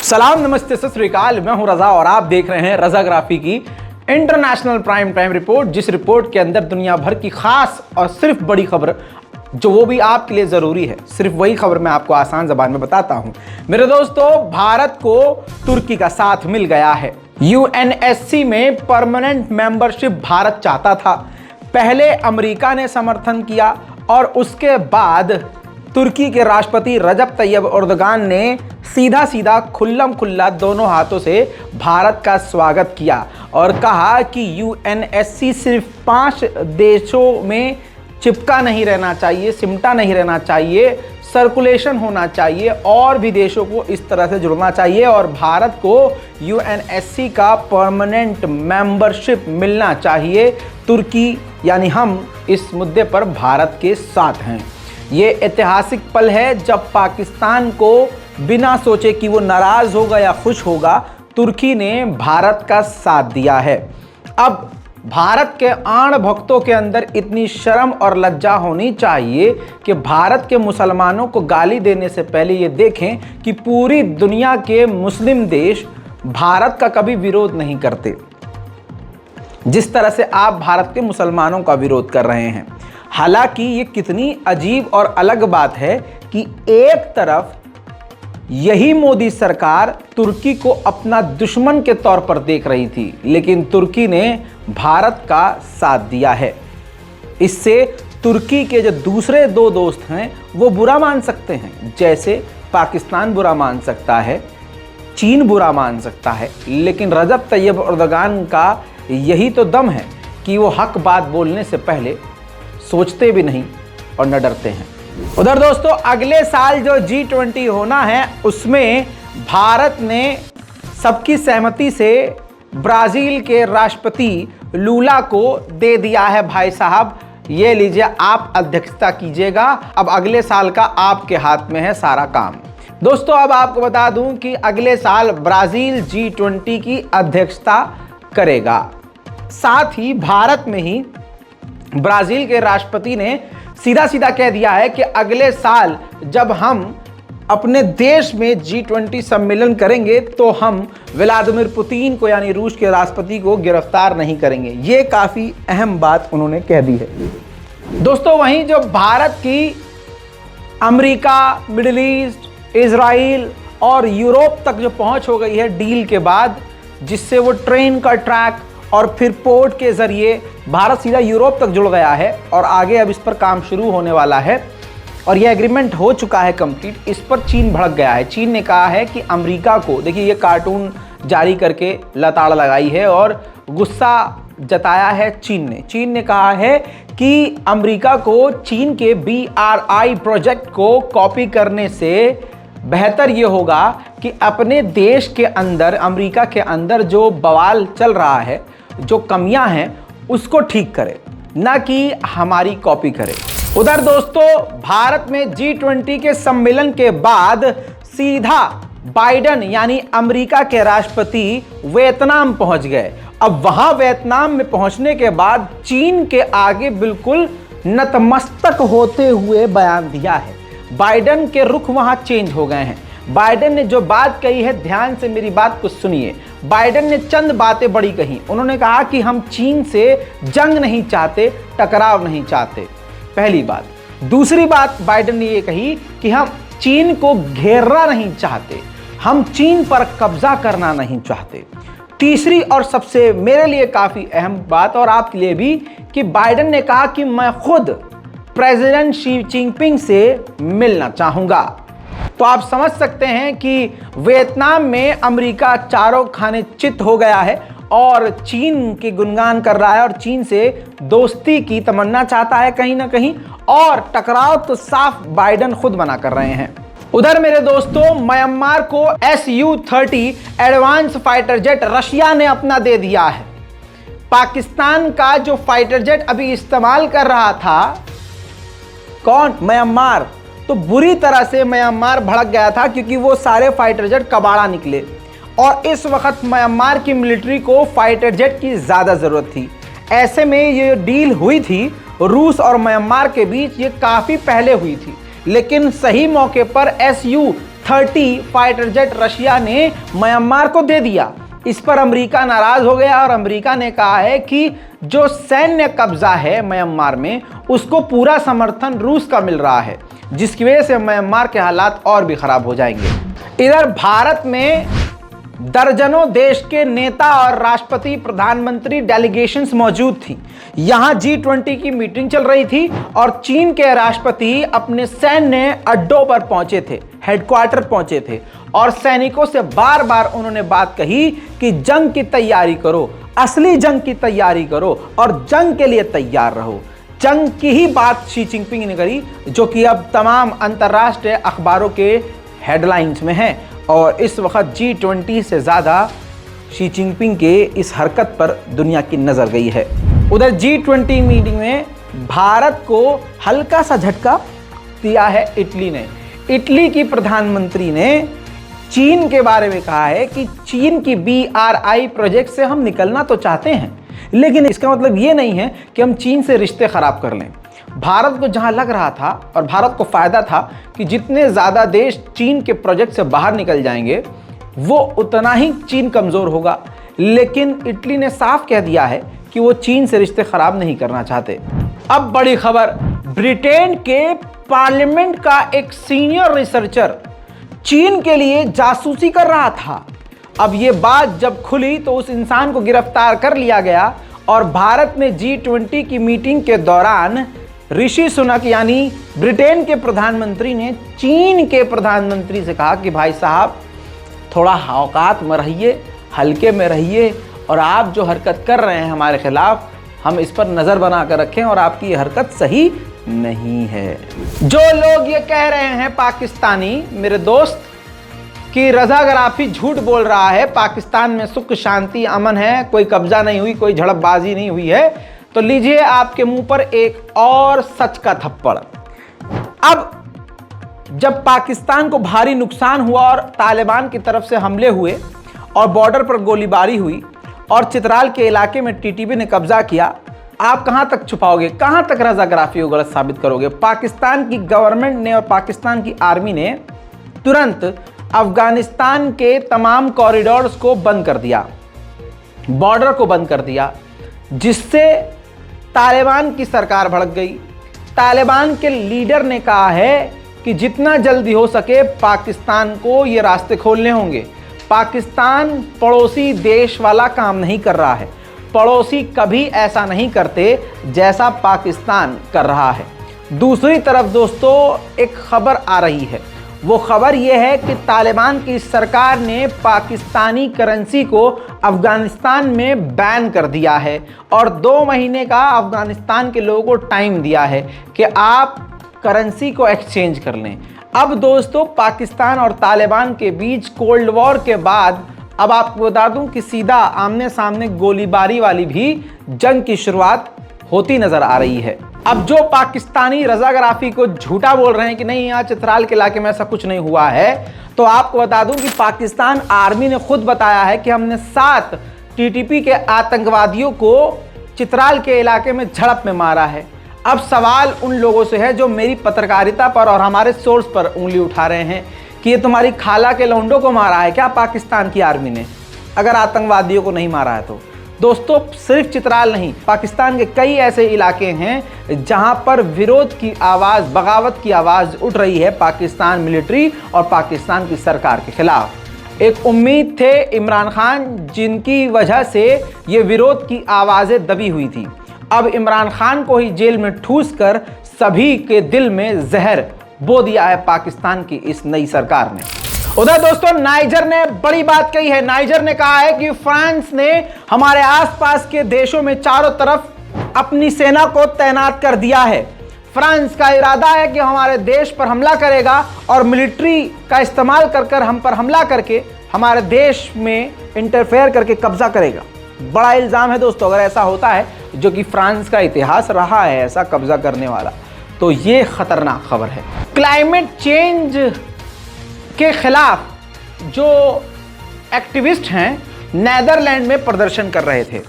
सलाम, नमस्ते, सत श्री अकाल। मैं हूं रजा और आप देख रहे हैं रजाग्राफी की इंटरनेशनल प्राइम टाइम रिपोर्ट, जिस रिपोर्ट के अंदर दुनिया भर की खास और सिर्फ बड़ी खबर जो वो भी आपके लिए जरूरी है, सिर्फ वही खबर मैं आपको आसान जबान में बताता हूं। मेरे दोस्तों, भारत को तुर्की का साथ मिल गया है। यूएनएससी में परमानेंट मेंबरशिप भारत चाहता था। पहले अमेरिका ने समर्थन किया और उसके बाद तुर्की के राष्ट्रपति रजब तैयब एर्दोगान ने सीधा सीधा खुल्लम खुल्ला दोनों हाथों से भारत का स्वागत किया और कहा कि यूएनएससी सिर्फ 5 देशों में चिपका नहीं रहना चाहिए, सिमटा नहीं रहना चाहिए, सर्कुलेशन होना चाहिए और भी देशों को इस तरह से जुड़ना चाहिए और भारत को यूएनएससी का परमानेंट मेंबरशिप मिलना चाहिए। तुर्की यानी हम इस मुद्दे पर भारत के साथ हैं। ये ऐतिहासिक पल है जब पाकिस्तान को बिना सोचे कि वो नाराज होगा या खुश होगा, तुर्की ने भारत का साथ दिया है। अब भारत के आण भक्तों के अंदर इतनी शर्म और लज्जा होनी चाहिए कि भारत के मुसलमानों को गाली देने से पहले ये देखें कि पूरी दुनिया के मुस्लिम देश भारत का कभी विरोध नहीं करते, जिस तरह से आप भारत के मुसलमानों का विरोध कर रहे हैं। हालांकि ये कितनी अजीब और अलग बात है कि एक तरफ यही मोदी सरकार तुर्की को अपना दुश्मन के तौर पर देख रही थी, लेकिन तुर्की ने भारत का साथ दिया है। इससे तुर्की के जो दूसरे 2 दोस्त हैं वो बुरा मान सकते हैं, जैसे पाकिस्तान बुरा मान सकता है, चीन बुरा मान सकता है, लेकिन रजब तैयब एर्दोगान का यही तो दम है कि वो हक बात बोलने से पहले सोचते भी नहीं और न डरते हैं। उधर दोस्तों, अगले साल जो G20 होना है उसमें भारत ने सबकी सहमति से ब्राजील के राष्ट्रपति लूला को दे दिया है। भाई साहब, ये लीजिए, आप अध्यक्षता कीजिएगा। अब अगले साल का आपके हाथ में है सारा काम। दोस्तों, अब आपको बता दूं कि अगले साल ब्राजील G20 की अध्यक्षता करेगा। साथ ही भारत में ही ब्राजील के राष्ट्रपति ने सीधा सीधा कह दिया है कि अगले साल जब हम अपने देश में G20 सम्मेलन करेंगे तो हम व्लादिमीर पुतिन को यानी रूस के राष्ट्रपति को गिरफ्तार नहीं करेंगे। ये काफ़ी अहम बात उन्होंने कह दी है। दोस्तों, वहीं जो भारत की अमेरिका, मिडिल ईस्ट, इजराइल और यूरोप तक जो पहुंच हो गई है डील के बाद, जिससे वो ट्रेन का ट्रैक और फिर पोर्ट के जरिए भारत सीधा यूरोप तक जुड़ गया है और आगे अब इस पर काम शुरू होने वाला है और यह एग्रीमेंट हो चुका है कंप्लीट। इस पर चीन भड़क गया है। चीन ने कहा है कि अमेरिका को, देखिए, ये कार्टून जारी करके लताड़ लगाई है और गुस्सा जताया है चीन ने कहा है कि अमेरिका को चीन के BRI प्रोजेक्ट को कॉपी करने से बेहतर ये होगा कि अपने देश के अंदर, अमेरिका के अंदर जो बवाल चल रहा है, जो कमियां हैं, उसको ठीक करे, ना कि हमारी कॉपी करे। उधर दोस्तों, भारत में G20 के सम्मेलन के बाद सीधा बाइडेन यानी अमेरिका के राष्ट्रपति वियतनाम पहुंच गए। अब वहां वियतनाम में पहुंचने के बाद चीन के आगे बिल्कुल नतमस्तक होते हुए बयान दिया है। बाइडेन के रुख वहां चेंज हो गए हैं। बाइडेन ने जो बात कही है, ध्यान से मेरी बात को सुनिए। बाइडेन ने चंद बातें बड़ी कही। उन्होंने कहा कि हम चीन से जंग नहीं चाहते, टकराव नहीं चाहते, पहली बात। दूसरी बात बाइडेन ने ये कही कि हम चीन को घेरना नहीं चाहते, हम चीन पर कब्जा करना नहीं चाहते। तीसरी और सबसे मेरे लिए काफी अहम बात, और आपके लिए भी, कि बाइडेन ने कहा कि मैं खुद प्रेसिडेंट शी जिनपिंग से मिलना चाहूंगा। तो आप समझ सकते हैं कि वियतनाम में अमेरिका चारों खाने चित हो गया है और चीन के गुणगान कर रहा है और चीन से दोस्ती की तमन्ना चाहता है कहीं ना कहीं, और टकराव तो साफ बाइडेन खुद मना कर रहे हैं। उधर मेरे दोस्तों, म्यांमार को Su-30 advance fighter jet Russia ने अपना दे दिया है। पाकिस्तान का जो फाइटर जेट अभी इस्तेमाल कर रहा था, कौन? म्यांमार। तो बुरी तरह से म्यांमार भड़क गया था क्योंकि वो सारे फाइटर जेट कबाड़ा निकले और इस वक्त म्यांमार की मिलिट्री को फाइटर जेट की ज़्यादा ज़रूरत थी। ऐसे में ये डील हुई थी रूस और म्यांमार के बीच, ये काफ़ी पहले हुई थी, लेकिन सही मौके पर Su-30 30 फाइटर जेट रशिया ने म्यांमार को दे दिया। इस पर अमेरिका नाराज हो गया और अमेरिका ने कहा है कि जो सैन्य कब्जा है म्यांमार में उसको पूरा समर्थन रूस का मिल रहा है, जिसकी वजह से म्यांमार के हालात और भी खराब हो जाएंगे। इधर भारत में दर्जनों देश के नेता और राष्ट्रपति, प्रधानमंत्री डेलीगेशंस मौजूद थी। यहां G20 की मीटिंग चल रही थी और चीन के राष्ट्रपति अपने सैन्य अड्डों पर पहुंचे थे, हेडक्वार्टर पहुंचे थे और सैनिकों से बार बार उन्होंने बात कही कि जंग की तैयारी करो, असली जंग की तैयारी करो और जंग के लिए तैयार रहो। जंग की ही बात शी जिनपिंग ने करी, जो कि अब तमाम अंतर्राष्ट्रीय अखबारों के हेडलाइंस में है और इस वक्त G20 से ज़्यादा शी जिनपिंग के इस हरकत पर दुनिया की नज़र गई है। उधर G20 मीटिंग में भारत को हल्का सा झटका दिया है इटली ने। इटली की प्रधानमंत्री ने चीन के बारे में कहा है कि चीन की BRI प्रोजेक्ट से हम निकलना तो चाहते हैं, लेकिन इसका मतलब ये नहीं है कि हम चीन से रिश्ते खराब कर लें। भारत को जहां लग रहा था और भारत को फायदा था कि जितने ज़्यादा देश चीन के प्रोजेक्ट से बाहर निकल जाएंगे वो उतना ही चीन कमज़ोर होगा, लेकिन इटली ने साफ कह दिया है कि वो चीन से रिश्ते खराब नहीं करना चाहते। अब बड़ी खबर, ब्रिटेन के पार्लियामेंट का एक सीनियर रिसर्चर चीन के लिए जासूसी कर रहा था। अब ये बात जब खुली तो उस इंसान को गिरफ्तार कर लिया गया और भारत में G20 की मीटिंग के दौरान ऋषि सुनक यानी ब्रिटेन के प्रधानमंत्री ने चीन के प्रधानमंत्री से कहा कि भाई साहब थोड़ा औकात में रहिए, हल्के में रहिए और आप जो हरकत कर रहे हैं हमारे खिलाफ, हम इस पर नज़र बना कर रखें और आपकी ये हरकत सही नहीं है। जो लोग ये कह रहे हैं पाकिस्तानी मेरे दोस्त कि रज़ा गराफी झूठ बोल रहा है, पाकिस्तान में सुख शांति अमन है, कोई कब्जा नहीं हुई, कोई झड़पबाजी नहीं हुई है, तो लीजिए आपके मुंह पर एक और सच का थप्पड़। अब जब पाकिस्तान को भारी नुकसान हुआ और तालिबान की तरफ से हमले हुए और बॉर्डर पर गोलीबारी हुई और चित्राल के इलाके में टीटीपी ने कब्जा किया, आप कहां तक छुपाओगे, कहां तक रज़ा गराफी को गलत साबित करोगे। पाकिस्तान की गवर्नमेंट ने और पाकिस्तान की आर्मी ने तुरंत अफगानिस्तान के तमाम कॉरिडोर्स को बंद कर दिया, बॉर्डर को बंद कर दिया, जिससे तालिबान की सरकार भड़क गई। तालिबान के लीडर ने कहा है कि जितना जल्दी हो सके पाकिस्तान को ये रास्ते खोलने होंगे। पाकिस्तान पड़ोसी देश वाला काम नहीं कर रहा है, पड़ोसी कभी ऐसा नहीं करते जैसा पाकिस्तान कर रहा है। दूसरी तरफ दोस्तों एक खबर आ रही है, वो खबर ये है कि तालिबान की सरकार ने पाकिस्तानी करेंसी को अफगानिस्तान में बैन कर दिया है और 2 महीने का अफगानिस्तान के लोगों को टाइम दिया है कि आप करेंसी को एक्सचेंज कर लें। अब दोस्तों पाकिस्तान और तालिबान के बीच कोल्ड वॉर के बाद अब आपको बता दूं कि सीधा आमने सामने गोलीबारी वाली भी जंग की शुरुआत होती नजर आ रही है। अब जो पाकिस्तानी रज़ा गराफी को झूठा बोल रहे हैं कि नहीं यहाँ चित्राल के इलाके में ऐसा कुछ नहीं हुआ है, तो आपको बता दूं कि पाकिस्तान आर्मी ने खुद बताया है कि हमने 7 टीटीपी के आतंकवादियों को चित्राल के इलाके में झड़प में मारा है। अब सवाल उन लोगों से है जो मेरी पत्रकारिता पर और हमारे सोर्स पर उंगली उठा रहे हैं कि ये तुम्हारी खाला के लौंडों को मारा है क्या पाकिस्तान की आर्मी ने, अगर आतंकवादियों को नहीं मारा है तो। दोस्तों सिर्फ चित्राल नहीं, पाकिस्तान के कई ऐसे इलाके हैं जहां पर विरोध की आवाज़, बगावत की आवाज़ उठ रही है पाकिस्तान मिलिट्री और पाकिस्तान की सरकार के खिलाफ। एक उम्मीद थे इमरान खान जिनकी वजह से ये विरोध की आवाज़ें दबी हुई थी, अब इमरान खान को ही जेल में ठूस कर सभी के दिल में जहर बो दिया है पाकिस्तान की इस नई सरकार ने। उधर दोस्तों नाइजर ने बड़ी बात कही है। नाइजर ने कहा है कि फ्रांस ने हमारे आसपास के देशों में चारों तरफ अपनी सेना को तैनात कर दिया है। फ्रांस का इरादा है कि हमारे देश पर हमला करेगा और मिलिट्री का इस्तेमाल कर कर हम पर हमला करके हमारे देश में इंटरफेयर करके कब्जा करेगा। बड़ा इल्ज़ाम है दोस्तों, अगर ऐसा होता है, जो कि फ्रांस का इतिहास रहा है ऐसा कब्जा करने वाला, तो ये खतरनाक खबर है। क्लाइमेट चेंज के खिलाफ जो एक्टिविस्ट हैं नीदरलैंड में प्रदर्शन कर रहे थे।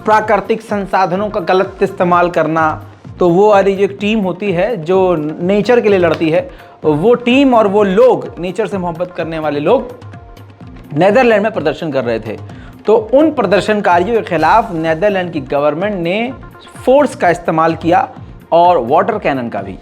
प्राकृतिक संसाधनों का गलत इस्तेमाल करना, तो वो वाली जो एक टीम होती है जो नेचर के लिए लड़ती है, वो टीम और वो लोग, नेचर से मोहब्बत करने वाले लोग नेदरलैंड में प्रदर्शन कर रहे थे। तो उन प्रदर्शनकारियों के खिलाफ नेदरलैंड की गवर्नमेंट ने फोर्स का इस्तेमाल किया और वाटर कैनन का भी।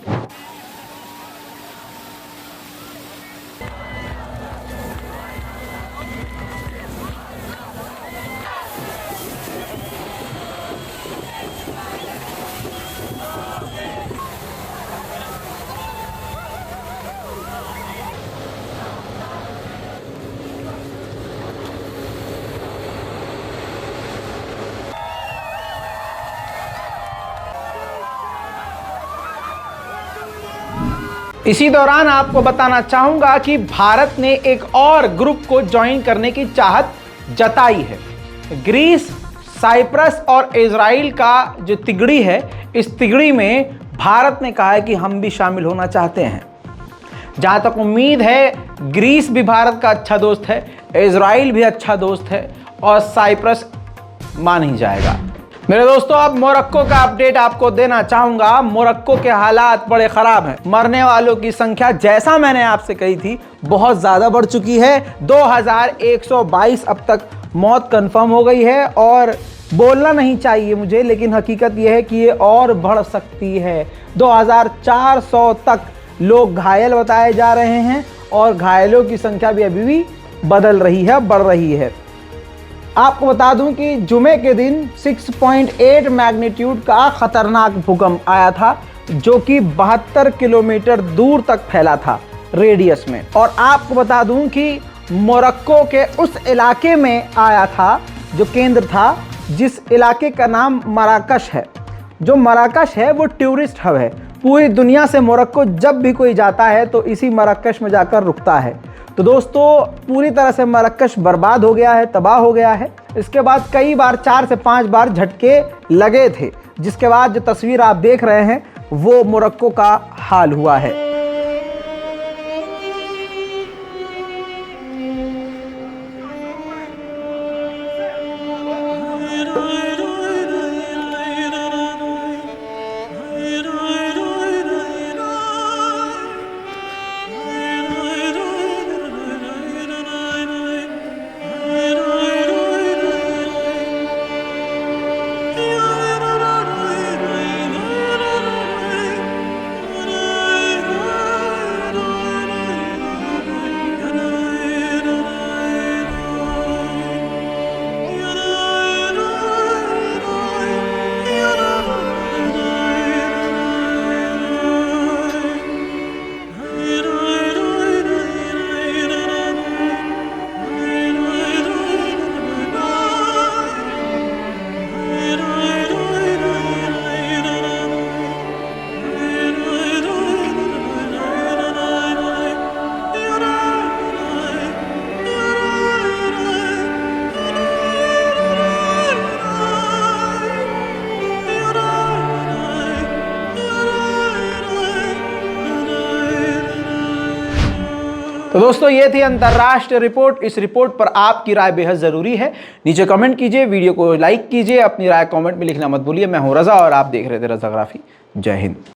इसी दौरान आपको बताना चाहूंगा कि भारत ने एक और ग्रुप को ज्वाइन करने की चाहत जताई है। ग्रीस, साइप्रस और इजराइल का जो तिगड़ी है, इस तिगड़ी में भारत ने कहा है कि हम भी शामिल होना चाहते हैं। जहां तक उम्मीद है, ग्रीस भी भारत का अच्छा दोस्त है, इजराइल भी अच्छा दोस्त है और साइप्रस मान ही जाएगा। मेरे दोस्तों, अब मोरक्को का अपडेट आपको देना चाहूंगा। मोरक्को के हालात बड़े खराब हैं। मरने वालों की संख्या, जैसा मैंने आपसे कही थी, बहुत ज़्यादा बढ़ चुकी है। 2122 अब तक मौत कंफर्म हो गई है और बोलना नहीं चाहिए मुझे, लेकिन हकीकत यह है कि ये और बढ़ सकती है। 2400 तक लोग घायल बताए जा रहे हैं और घायलों की संख्या भी अभी भी बदल रही है, बढ़ रही है। आपको बता दूं कि जुमे के दिन 6.8 मैग्नीट्यूड का खतरनाक भूकंप आया था, जो कि 72 किलोमीटर दूर तक फैला था रेडियस में। और आपको बता दूं कि मोरक्को के उस इलाके में आया था जो केंद्र था, जिस इलाके का नाम मराकश है। जो मराकश है वो टूरिस्ट हब है। पूरी दुनिया से मोरक्को जब भी कोई जाता है तो इसी मराकश में जाकर रुकता है। तो दोस्तों, पूरी तरह से मराकश बर्बाद हो गया है, तबाह हो गया है। इसके बाद कई बार 4 से 5 बार झटके लगे थे, जिसके बाद जो तस्वीर आप देख रहे हैं वो मोरक्को का हाल हुआ है। तो दोस्तों, ये थी अंतर्राष्ट्रीय रिपोर्ट। इस रिपोर्ट पर आपकी राय बेहद ज़रूरी है। नीचे कमेंट कीजिए, वीडियो को लाइक कीजिए, अपनी राय कमेंट में लिखना मत भूलिए। मैं हूं रज़ा और आप देख रहे थे रज़ाग्राफी। जय हिंद।